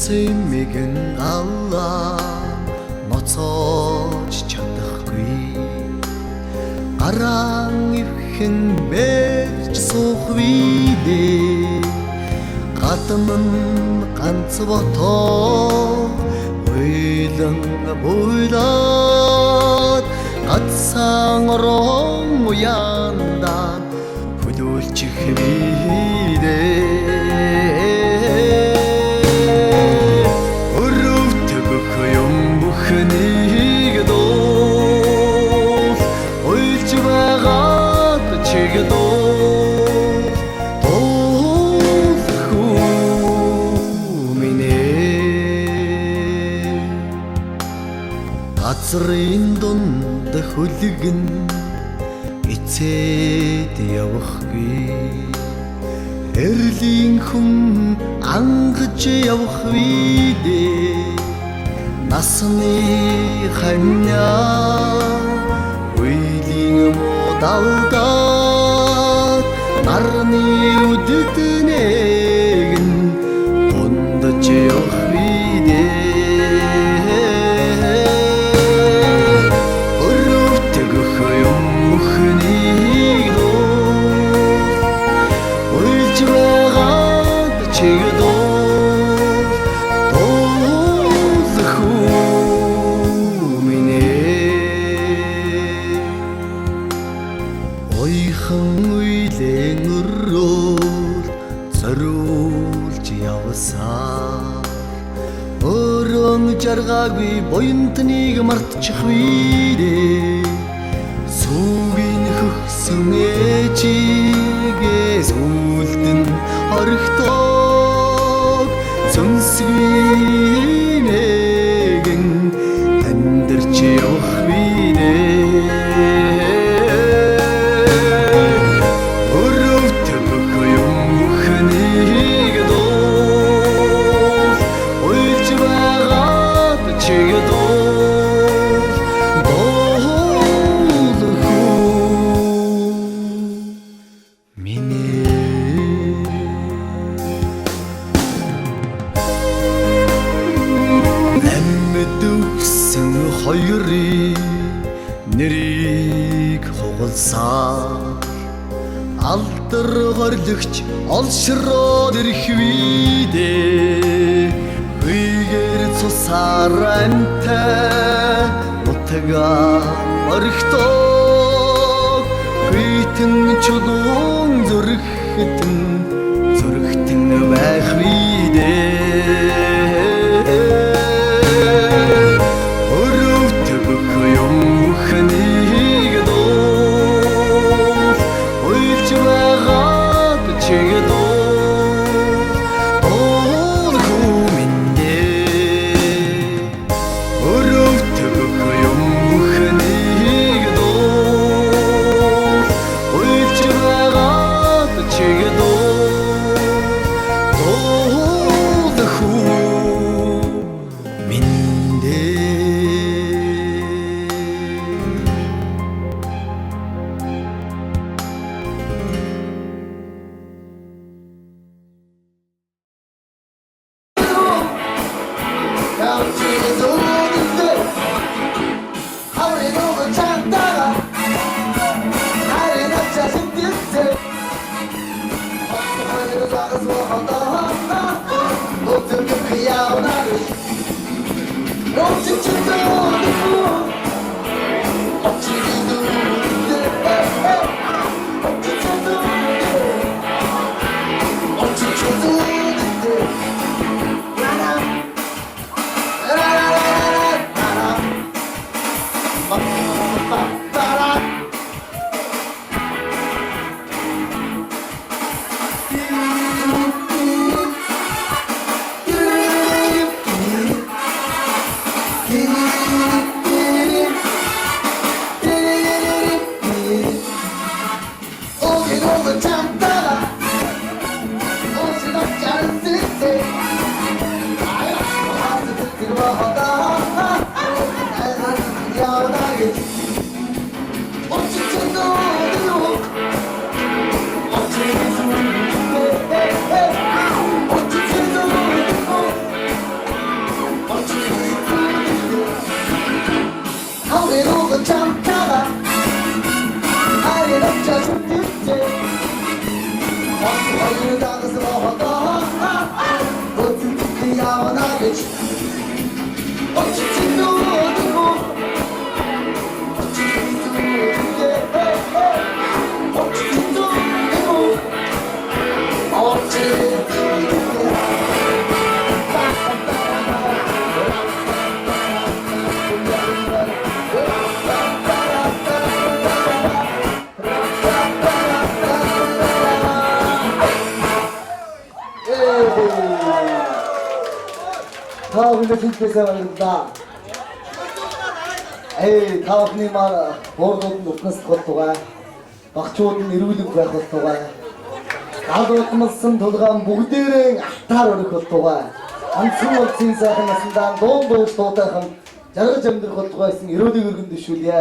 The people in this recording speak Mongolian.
цэмэгэн аллаа ноцоож чадахгүй гараан ивхэн бэрч суух видээ гадна ганц бото ойлон буйлаад гацсан орон уянда хүлүүлчих видээ Хнийг доо ойлж байгаад чиг доо минь газрын дунд хөлгөн эцэд явахгүй эрлийн хүн ангаж явах видээ насны ханя уйлын модалдаад нарны үдтэнэгэн гондож явах видээ өрөвтгөх юм мөхнийг доо уйлж байгаад чиг доо Уйлэн өрөөр зориулж явсаа өрөн жаргаагүй буянтныг мартчих видээ сүүгийн хөгсөн ээжигээ сүлдэн орхитог сүнсгүй нэгэн амьдарч явах видээ хоёрын нэрийг хугалсаар алдар горлогч олшроод ирэх видээ хүйгээр цусаар амтай нутгаа орхитог хүйтэн чулуун зөрөгтөн байх видээ Хнийг доо ойлж байгаад чиг доо минь өрөвтгөх юм хнийг доо ойлж байгаад чиг доо Та бүхэн хэлбэсээ байна. Та бүхний маань боордууд нь утнаас толгой. Багчууд нь эрүүлэг байх толгой. Галуутмалсан тулгаан бүгдээрээ алтаар өрөх толгой. Анцсан улсын сайхан насандаа дуун дуулж дуудаахан жаргаж амьдрах толгойсэн өрөөний өргөн дэвшүүлье.